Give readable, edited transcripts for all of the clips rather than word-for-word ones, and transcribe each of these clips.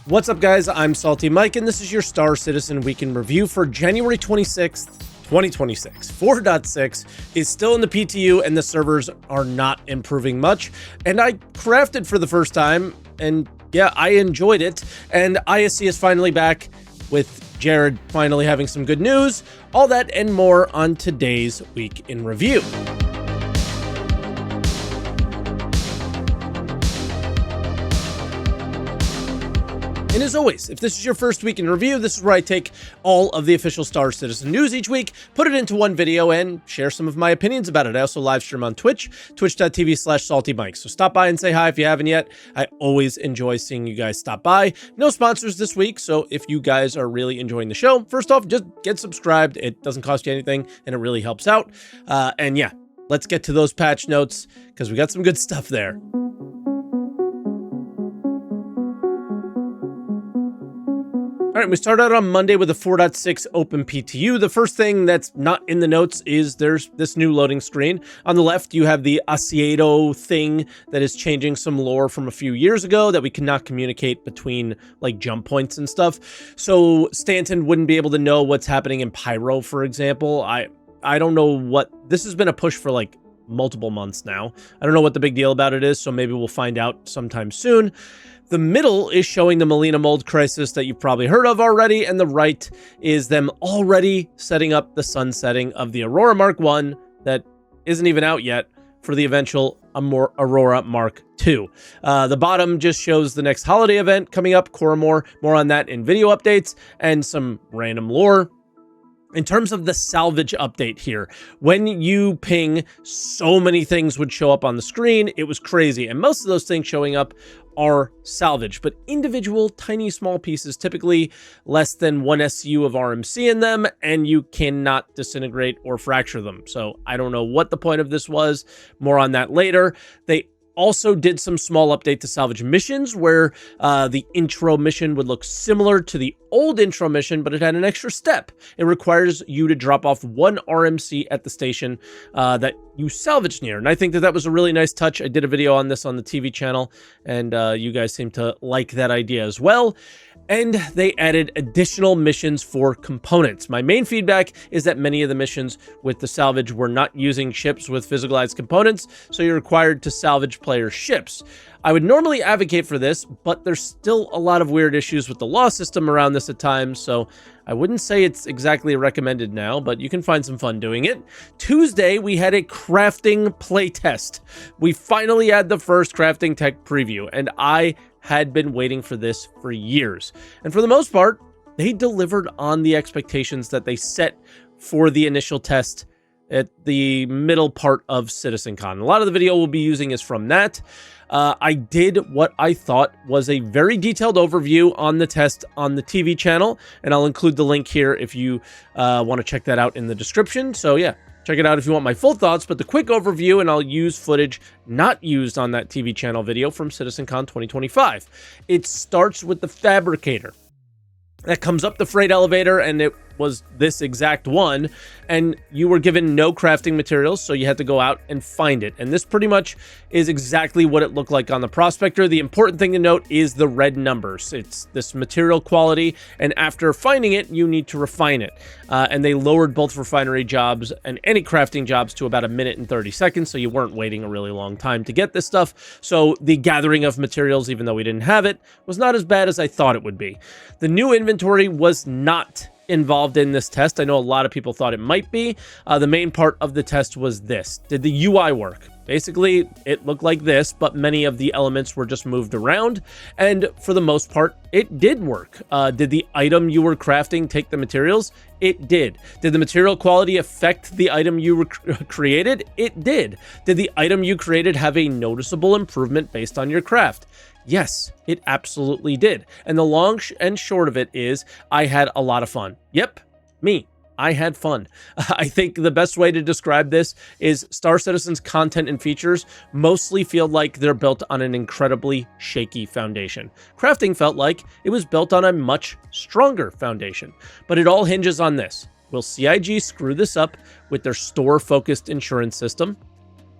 What's up, guys? I'm SaltEMike, and this is your Star Citizen Week in Review for January 26th, 2026. 4.6 is still in the PTU, and the servers are not improving much. And I crafted for the first time, and yeah, I enjoyed it. And ISC is finally back, with Jared finally having some good news. All that and more on today's Week in Review. And as always, if this is your first week in review, this is where I take all of the official Star Citizen news each week, put it into one video, and share some of my opinions about it. I also live stream on Twitch, twitch.tv/SaltEMike. So stop by and say hi if you haven't yet. I always enjoy seeing you guys stop by. No sponsors this week, so if you guys are really enjoying the show, first off, just get subscribed. It doesn't cost you anything, and it really helps out. And yeah, let's get to those patch notes, because we got some good stuff there. All right, we start out on Monday with a 4.6 open PTU. The first thing that's not in the notes is there's this new loading screen. On the left, you have the Asiedo thing that is changing some lore from a few years ago that we cannot communicate between like jump points and stuff. So Stanton wouldn't be able to know what's happening in Pyro, for example. I don't know what, this has been a push for like multiple months now. I don't know what the big deal about it is, so maybe we'll find out sometime soon. The middle is showing the Melina mold crisis that you've probably heard of already, and the right is them already setting up the sunsetting of the Aurora Mark 1 that isn't even out yet for the eventual Aurora Mark 2. The bottom just shows the next holiday event coming up, Coramore. More on that in video updates and some random lore. In terms of the salvage update here, when you ping, so many things would show up on the screen. It was crazy. And most of those things showing up are salvage, but individual tiny small pieces, typically less than 1 SU of RMC in them, and you cannot disintegrate or fracture them. So I don't know what the point of this was. More on that later. They also did some small update to salvage missions where the intro mission would look similar to the old intro mission, but it had an extra step. It requires you to drop off 1 RMC at the station that you salvaged near. And I think that that was a really nice touch. I did a video on this on the TV channel, and you guys seem to like that idea as well. And they added additional missions for components. My main feedback is that many of the missions with the salvage were not using ships with physicalized components, so you're required to salvage player ships. I would normally advocate for this, but there's still a lot of weird issues with the law system around this at times, so I wouldn't say it's exactly recommended now, but you can find some fun doing it. Tuesday, we had a crafting playtest. We finally had the first crafting tech preview, and I had been waiting for this for years. And for the most part, they delivered on the expectations that they set for the initial test at the middle part of CitizenCon. A lot of the video we'll be using is from that. I did what I thought was a very detailed overview on the test on the TV channel, and I'll include the link here if you want to check that out in the description. So yeah, check it out if you want my full thoughts, but the quick overview, and I'll use footage not used on that TV channel video from CitizenCon 2025. It starts with the fabricator that comes up the freight elevator, and it was this exact one, and you were given no crafting materials, so you had to go out and find it. And this pretty much is exactly what it looked like on the prospector. The important thing to note is the red numbers. It's this material quality, and after finding it, you need to refine it. And they lowered both refinery jobs and any crafting jobs to about 1 minute and 30 seconds, so you weren't waiting a really long time to get this stuff. So the gathering of materials, even though we didn't have it, was not as bad as I thought it would be. The new inventory was not involved in this test. I know a lot of people thought it might be. The main part of the test was this. Did the UI work? Basically, it looked like this, but many of the elements were just moved around, and for the most part, it did work. Did the item you were crafting take the materials? It did. Did the material quality affect the item you created? It did. Did the item you created have a noticeable improvement based on your craft? Yes, it absolutely did. And the long and short of it is I had a lot of fun. Yep, me. I had fun. I think the best way to describe this is Star Citizen's content and features mostly feel like they're built on an incredibly shaky foundation. Crafting felt like it was built on a much stronger foundation. But it all hinges on this. Will CIG screw this up with their store-focused insurance system?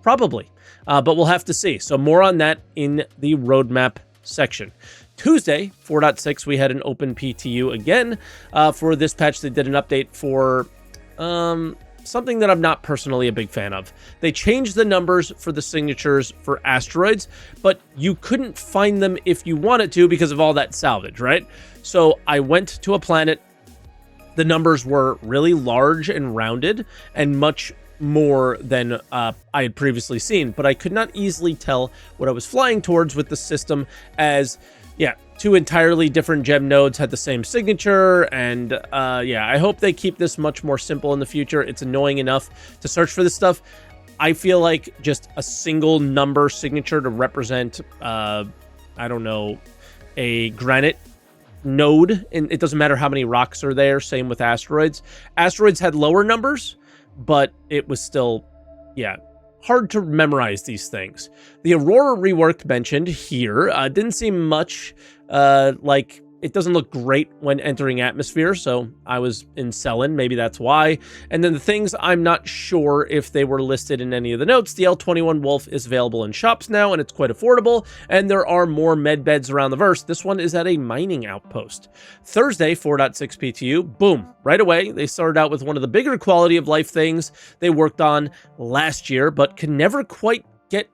Probably, but we'll have to see. So more on that in the roadmap section. Tuesday, 4.6, we had an open PTU again. For this patch, they did an update for something that I'm not personally a big fan of. They changed the numbers for the signatures for asteroids, but you couldn't find them if you wanted to because of all that salvage, right? So I went to a planet. The numbers were really large and rounded and much more than I had previously seen, but I could not easily tell what I was flying towards with the system, as two entirely different gem nodes had the same signature. And I hope they keep this much more simple in the future. It's annoying enough to search for this stuff. I feel like just a single number signature to represent I don't know, a granite node, and it doesn't matter how many rocks are there. Same with asteroids. Asteroids had lower numbers, but it was still hard to memorize these things. The Aurora rework mentioned here didn't seem much like it doesn't look great when entering atmosphere, so I was in Selin, maybe that's why. And then the things, I'm not sure if they were listed in any of the notes. The L21 Wolf is available in shops now, and it's quite affordable, and there are more med beds around the verse. This one is at a mining outpost. Thursday, 4.6 PTU, boom, right away. They started out with one of the bigger quality of life things they worked on last year, but could never quite get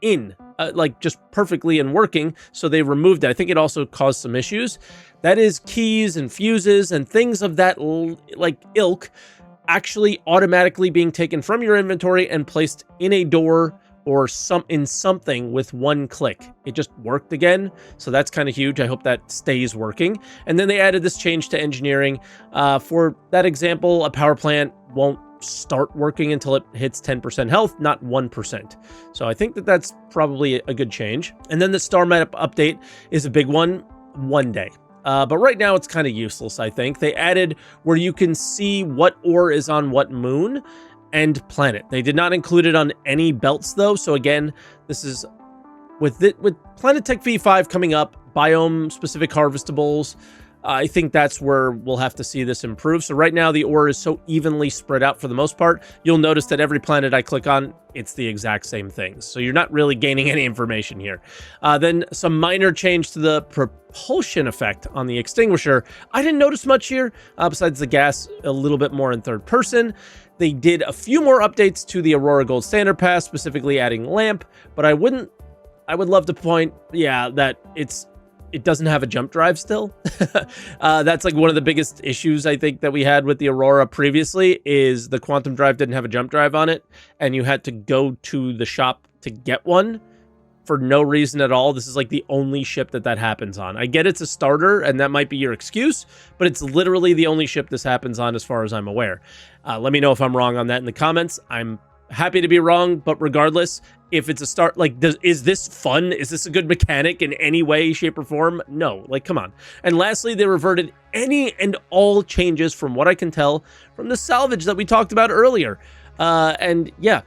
in like just perfectly and working, so they removed it. I think it also caused some issues. That is keys and fuses and things of that like ilk actually automatically being taken from your inventory and placed in a door or something with one click. It just worked again, so that's kind of huge. I hope that stays working. And then they added this change to engineering. For that example, a power plant won't start working until it hits 10% health, not 1%. So I think that that's probably a good change. And then the star map update is a big one day. But right now it's kind of useless, I think. They added where you can see what ore is on what moon and planet. They did not include it on any belts though. So again, this is with Planet Tech V5 coming up, biome specific harvestables. I think that's where we'll have to see this improve. So right now the ore is so evenly spread out for the most part. You'll notice that every planet I click on, it's the exact same things. So you're not really gaining any information here. Then some minor change to the propulsion effect on the extinguisher. I didn't notice much here, besides the gas a little bit more in third person. They did a few more updates to the Aurora Gold Standard Pass, specifically adding lamp, but I would love to point, that it doesn't have a jump drive still. That's like one of the biggest issues I think that we had with the Aurora previously, is the Quantum Drive didn't have a jump drive on it, and you had to go to the shop to get one for no reason at all. This is like the only ship that happens on. I get it's a starter, and that might be your excuse, but it's literally the only ship this happens on as far as I'm aware. Let me know if I'm wrong on that in the comments. I'm happy to be wrong, but regardless, if it's a start, like, is this fun? Is this a good mechanic in any way, shape, or form? No, like, come on. And lastly, they reverted any and all changes, from what I can tell, from the salvage that we talked about earlier. And yeah,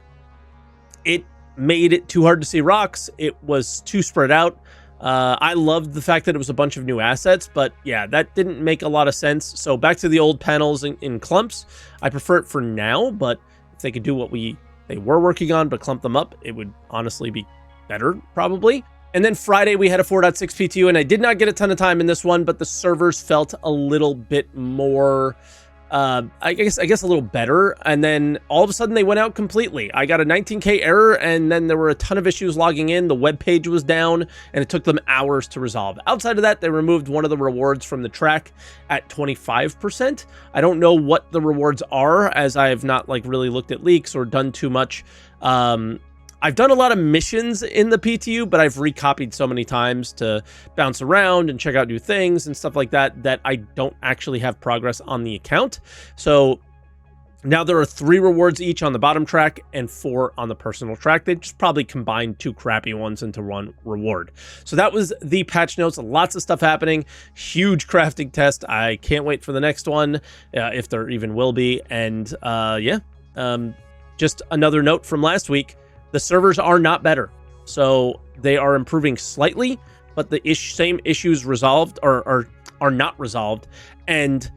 it made it too hard to see rocks. It was too spread out. I loved the fact that it was a bunch of new assets, but yeah, that didn't make a lot of sense. So back to the old panels in clumps. I prefer it for now, but if they could do what they were working on, but clump them up, it would honestly be better, probably. And then Friday, we had a 4.6 PTU, and I did not get a ton of time in this one, but the servers felt a little bit more, I guess a little better. And then all of a sudden, they went out completely. I got a 19K error, and then there were a ton of issues logging in. The web page was down, and it took them hours to resolve. Outside of that, they removed one of the rewards from the track at 25%. I don't know what the rewards are, as I have not like really looked at leaks or done too much. I've done a lot of missions in the PTU, but I've recopied so many times to bounce around and check out new things and stuff like that, that I don't actually have progress on the account. So now there are 3 rewards each on the bottom track and 4 on the personal track. They just probably combined 2 crappy ones into one reward. So that was the patch notes. Lots of stuff happening. Huge crafting test. I can't wait for the next one, if there even will be. And just another note from last week. The servers are not better, so they are improving slightly, but the same issues resolved are not resolved. And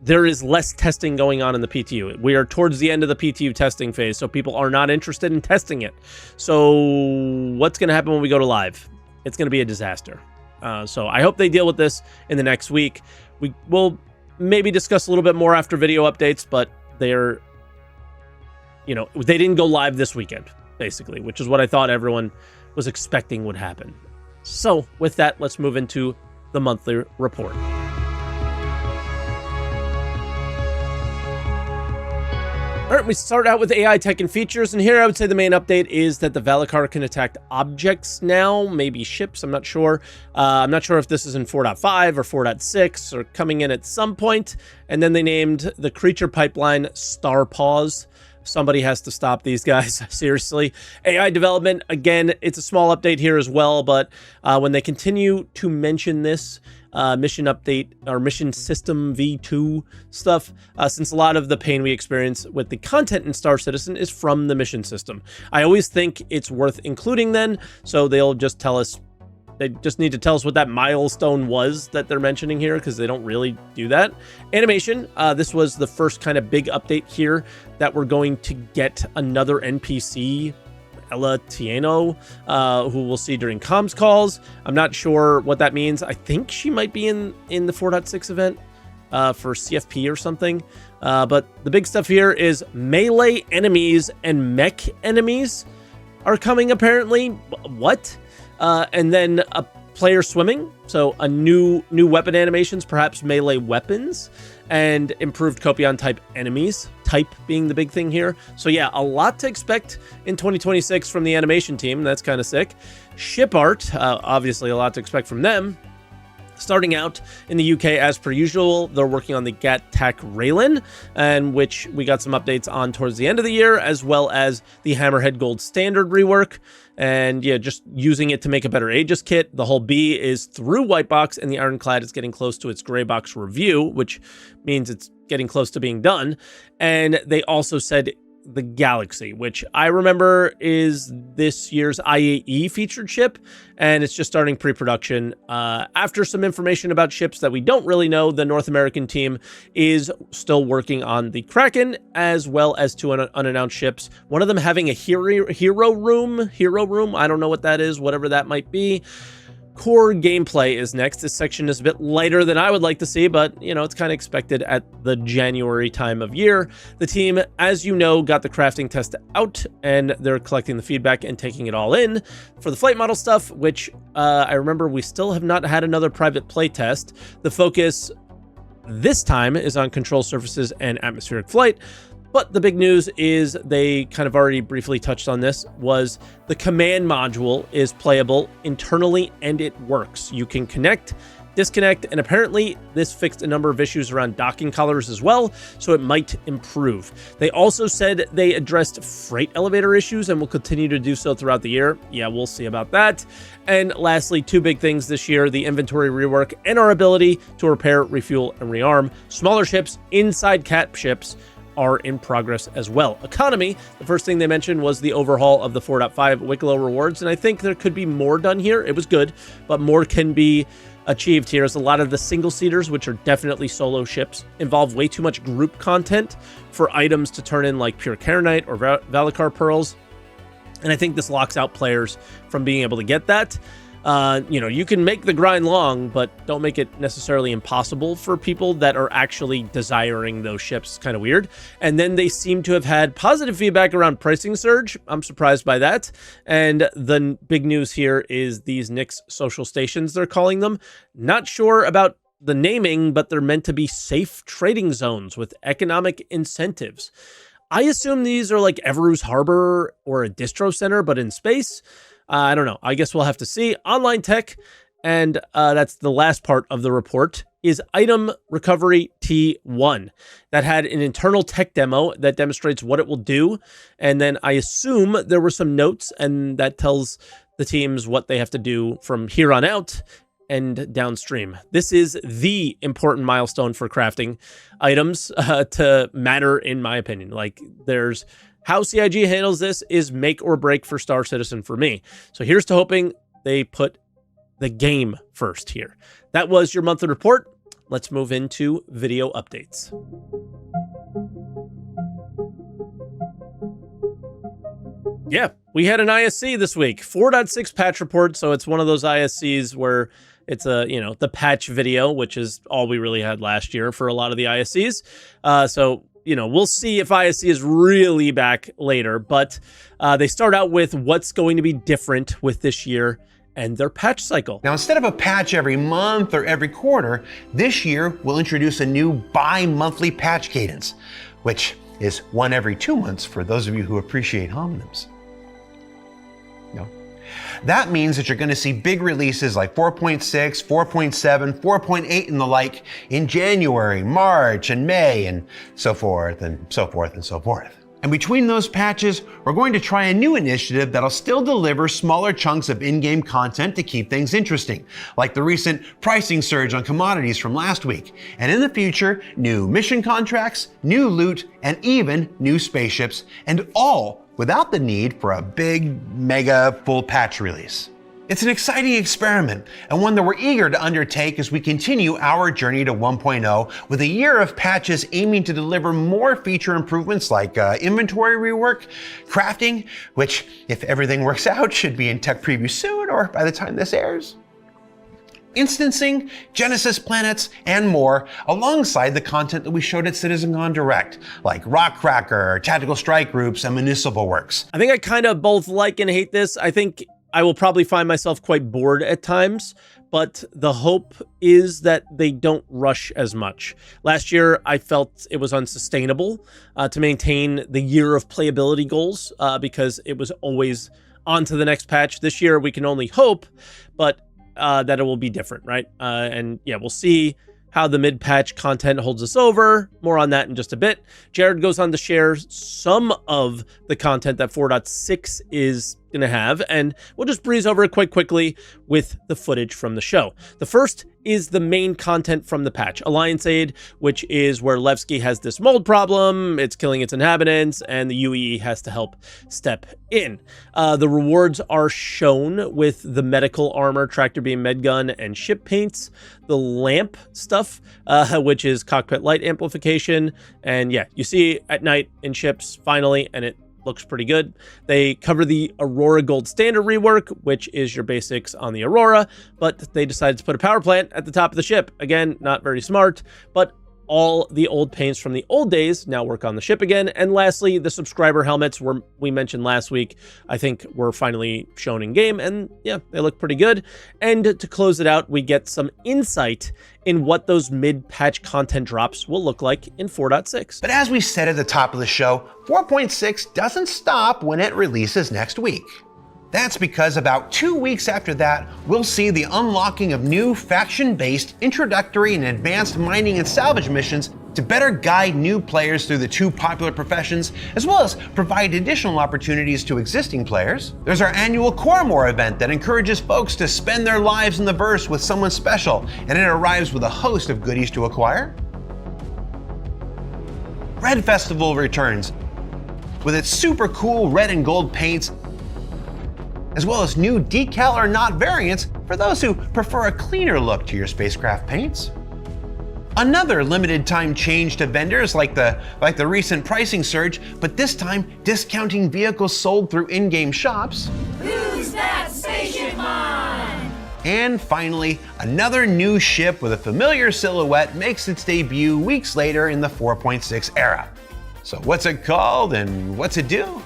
there is less testing going on in the PTU. We are towards the end of the PTU testing phase, so people are not interested in testing it. So what's going to happen when we go to live? It's going to be a disaster. So I hope they deal with this in the next week. We will maybe discuss a little bit more after video updates, but they're, you know, they didn't go live this weekend, basically, which is what I thought everyone was expecting would happen. So with that, let's move into the monthly report. All right, we start out with AI tech and features, and here I would say the main update is that the Valakar can attack objects now, maybe ships, I'm not sure. I'm not sure if this is in 4.5 or 4.6 or coming in at some point. And then they named the creature pipeline Star Paws. Somebody has to stop these guys, seriously. AI development, again, it's a small update here as well, but when they continue to mention this, mission update or mission system V2 stuff, since a lot of the pain we experience with the content in Star Citizen is from the mission system. I always think it's worth including then, so they'll just tell us, they just need to tell us what that milestone was that they're mentioning here, because they don't really do that. Animation, this was the first kind of big update here that we're going to get another NPC, Ella Tieno, who we'll see during comms calls. I'm not sure what that means. I think she might be in the 4.6 event for CFP or something. But the big stuff here is melee enemies and mech enemies are coming, apparently. What? And then a player swimming, so a new weapon animations, perhaps melee weapons, and improved Copion type enemies, type being the big thing here. So yeah, a lot to expect in 2026 from the animation team. That's kind of sick. Ship art, obviously a lot to expect from them. Starting out in the UK, as per usual, they're working on the Gat-Tak Raylan, and which we got some updates on towards the end of the year, as well as the Hammerhead Gold Standard rework. And yeah, just using it to make a better Aegis kit. The whole B is through White Box, and the Ironclad is getting close to its Gray Box review, which means it's getting close to being done. And they also said the Galaxy, which I remember is this year's IAE featured ship, and it's just starting pre-production. After some information about ships that we don't really know, the North American team is still working on the Kraken, as well as two unannounced ships. One of them having a hero room. I don't know what that is, whatever that might be. Core gameplay is next. This section is a bit lighter than I would like to see, but, you know, it's kind of expected at the January time of year. The team, as you know, got the crafting test out, and they're collecting the feedback and taking it all in for the flight model stuff, which I remember we still have not had another private playtest. The focus this time is on control surfaces and atmospheric flight. But the big news is, they kind of already briefly touched on this, was the command module is playable internally and it works. You can connect, disconnect, and apparently this fixed a number of issues around docking collars as well, so it might improve. They also said they addressed freight elevator issues and will continue to do so throughout the year. Yeah, we'll see about that. And lastly, two big things this year, the inventory rework and our ability to repair, refuel, and rearm smaller ships inside Cat ships are in progress as well. Economy, the first thing they mentioned was the overhaul of the 4.5 Wicklow rewards, and I think there could be more done here. It was good, but more can be achieved here, as a lot of the single-seaters, which are definitely solo ships, involve way too much group content for items to turn in, like pure Karenite or Valakar pearls, and I think this locks out players from being able to get that. You know, you can make the grind long, but don't make it necessarily impossible for people that are actually desiring those ships. Kind of weird. And then they seem to have had positive feedback around pricing surge. I'm surprised by that. And the big news here is these Nyx social stations, they're calling them. Not sure about the naming, but they're meant to be safe trading zones with economic incentives. I assume these are like Everus Harbor or a distro center, but in space. I don't know. I guess we'll have to see. Online tech, and that's the last part of the report, is Item Recovery T1. That had an internal tech demo that demonstrates what it will do. And then I assume there were some notes, and that tells the teams what they have to do from here on out and downstream. This is the important milestone for crafting items to matter, in my opinion. Like, there's... how CIG handles this is make or break for Star Citizen for me. So here's to hoping they put the game first here. That was your monthly report. let's move into video updates. Yeah, we had an ISC this week, 4.6 patch report. So it's one of those ISCs where it's the patch video, which is all we really had last year for a lot of the ISCs. We'll see if ISC is really back later, but they start out with what's going to be different with this year and their patch cycle. Now, instead of a patch every month or every quarter, this year we'll introduce a new bi-monthly patch cadence, which is one every 2 months for those of you who appreciate homonyms. No. That means that you're going to see big releases like 4.6, 4.7, 4.8 and the like in January, March, and May, and so forth and so forth and so forth. And between those patches, we're going to try a new initiative that'll still deliver smaller chunks of in-game content to keep things interesting, like the recent pricing surge on commodities from last week. And in the future, new mission contracts, new loot, and even new spaceships, and all without the need for a big, mega, full patch release. It's an exciting experiment, and one that we're eager to undertake as we continue our journey to 1.0 with a year of patches aiming to deliver more feature improvements like inventory rework, crafting, which, if everything works out, should be in tech preview soon or by the time this airs, instancing, Genesis planets, and more, alongside the content that we showed at CitizenCon Direct, like Rock Cracker, Tactical Strike Groups, and Municipal Works. I think I kind of both like and hate this. I think I will probably find myself quite bored at times, but the hope is that they don't rush as much. Last year, I felt it was unsustainable to maintain the year of playability goals because it was always on to the next patch. This year, we can only hope, but that it will be different, right? And yeah, we'll see how the mid-patch content holds us over. More on that in just a bit. Jared goes on to share some of the content that 4.6 is going to have, and we'll just breeze over it quite quickly with the footage from the show. The first is the main content from the patch, Alliance Aid, which is where Levski has this mold problem, it's killing its inhabitants, and the UEE has to help step in. The rewards are shown with the medical armor, tractor beam medgun, and ship paints, the lamp stuff, which is cockpit light amplification, and yeah, you see at night in ships finally, and it looks pretty good. They cover the Aurora Gold Standard rework, which is your basics on the Aurora, but they decided to put a power plant at the top of the ship. Again, not very smart, but all the old paints from the old days now work on the ship again. And lastly, the subscriber helmets we mentioned last week, I think were finally shown in game, and yeah, they look pretty good. And to close it out, we get some insight in what those mid-patch content drops will look like in 4.6. But as we said at the top of the show, 4.6 doesn't stop when it releases next week. That's because about 2 weeks after that, we'll see the unlocking of new faction-based introductory and advanced mining and salvage missions to better guide new players through the two popular professions, as well as provide additional opportunities to existing players. There's our annual Coremore event that encourages folks to spend their lives in the verse with someone special, and it arrives with a host of goodies to acquire. Red Festival returns with its super cool red and gold paints, as well as new decal or not variants for those who prefer a cleaner look to your spacecraft paints. Another limited time change to vendors like the recent pricing surge, but this time discounting vehicles sold through in-game shops. Who's that spaceship mine? And finally, another new ship with a familiar silhouette makes its debut weeks later in the 4.6 era. So what's it called and what's it do?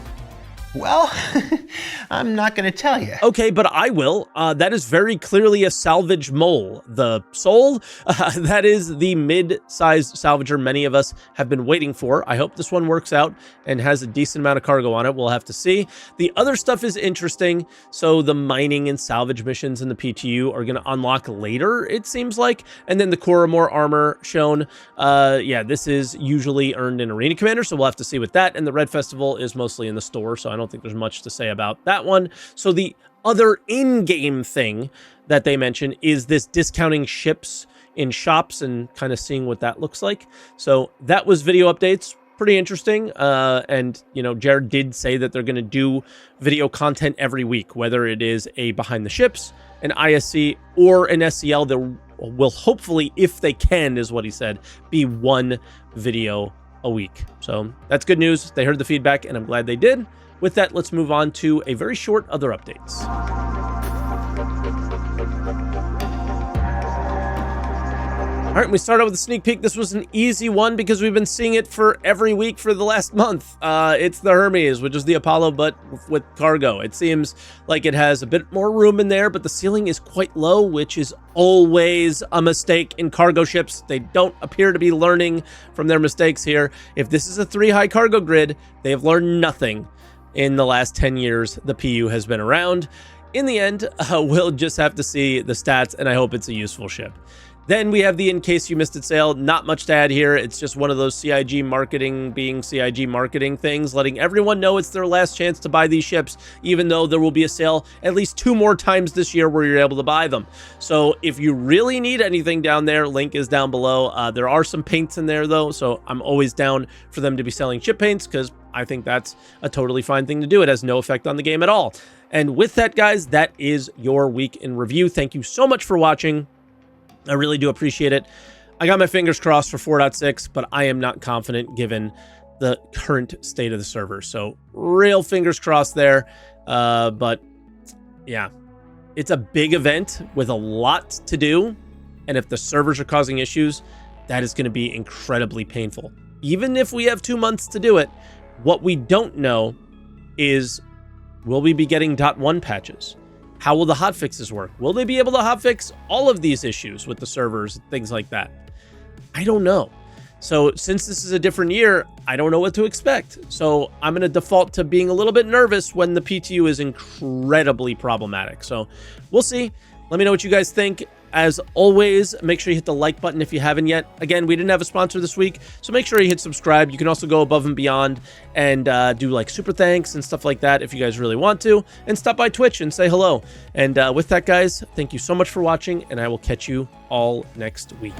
Well, I'm not going to tell you. Okay, but I will. That is very clearly a salvage mole. The Soul, that is the mid-sized salvager many of us have been waiting for. I hope this one works out and has a decent amount of cargo on it. We'll have to see. The other stuff is interesting. So the mining and salvage missions in the PTU are going to unlock later, it seems like. And then the Coremore armor shown. Yeah, this is usually earned in Arena Commander, so we'll have to see with that. And the Red Festival is mostly in the store, so I don't think there's much to say about that one. So the other in-game thing that they mention is this discounting ships in shops and kind of seeing what that looks like. So that was video updates. Pretty interesting. And, you know, Jared did say that they're going to do video content every week, whether it is a behind the ships, an ISC, or an SCL. They're will hopefully, if they can, is what he said, be 1 video a week. So that's good news. They heard the feedback, and I'm glad they did. With that, let's move on to a very short other updates. All right, we start out with a sneak peek. This was an easy one because we've been seeing it for every week for the last month. It's the Hermes, which is the Apollo, but with cargo. It seems like it has a bit more room in there, but the ceiling is quite low, which is always a mistake in cargo ships. They don't appear to be learning from their mistakes here. If this is a 3-high cargo grid, they have learned nothing in the last 10 years the PU has been around. In the end, we'll just have to see the stats, and I hope it's a useful ship. Then we have the In Case You Missed It sale. Not much to add here. It's just one of those CIG marketing being CIG marketing things, letting everyone know it's their last chance to buy these ships, even though there will be a sale at least 2 more times this year where you're able to buy them. So if you really need anything down there, link is down below. There are some paints in there, though, so I'm always down for them to be selling ship paints because I think that's a totally fine thing to do. It has no effect on the game at all. And with that, guys, that is your week in review. Thank you so much for watching. I really do appreciate it. I got my fingers crossed for 4.6, but I am not confident given the current state of the server. So real fingers crossed there. But yeah, it's a big event with a lot to do. And if the servers are causing issues, that is going to be incredibly painful. Even if we have 2 months to do it, what we don't know is, will we be getting .1 patches? How will the hotfixes work? Will they be able to hotfix all of these issues with the servers, things like that? I don't know. So since this is a different year, I don't know what to expect. So I'm going to default to being a little bit nervous when the PTU is incredibly problematic. So we'll see. Let me know what you guys think. As always, make sure you hit the like button if you haven't yet. Again, we didn't have a sponsor this week, so make sure you hit subscribe. You can also go above and beyond and do like super thanks and stuff like that if you guys really want to. And stop by Twitch and say hello. And with that, guys, thank you so much for watching, and I will catch you all next week.